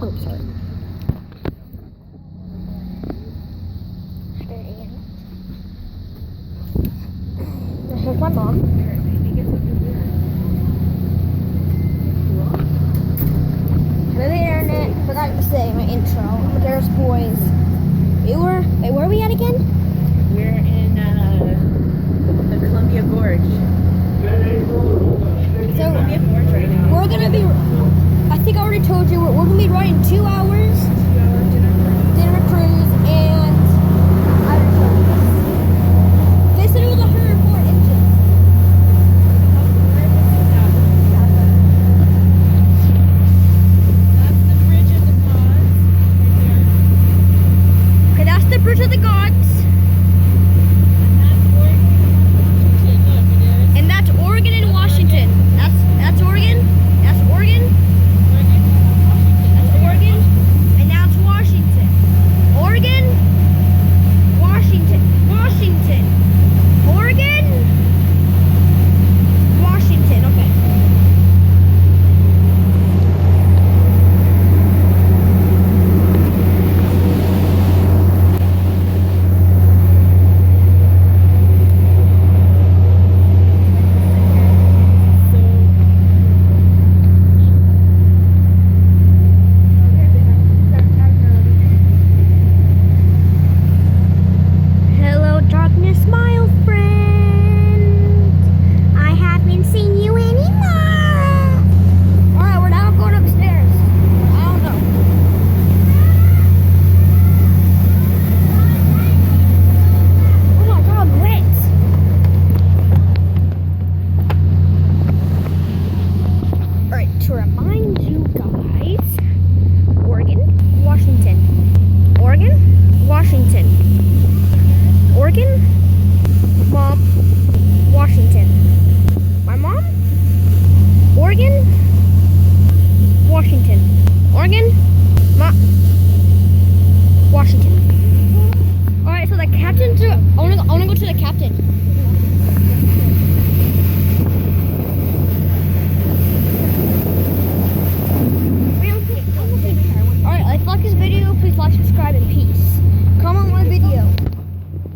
Oh, sorry. Here's my mom. Hello, the internet. Forgot to say my intro. Amadeus Boys. Wait, where are we at again? We're in the Columbia Gorge. So Columbia Gorge right now. we're gonna be. I think I already told you we're gonna be riding 2 hours. 2 hour dinner Cruise and I don't know. They said it was 104 inches. That's the bridge of the gods right Okay, that's the Bridge of the Gods, there. And that's Oregon and Washington. and that's Oregon and Washington. That's Oregon. That's Oregon. That's Oregon. And now it's Washington. Oregon. Washington. Washington. Oregon. Washington. Okay. Hello, darkness, my old friend. I haven't seen you anymore. Alright, we're now going upstairs. I don't know. Oh my god, I'm wet. Alright, to remind you guys, Oregon, Washington. Oregon, Washington. Oregon, Mom, Washington. My mom, Oregon, Washington. Oregon, Washington. Alright, so the captain's. I wanna go to the captain.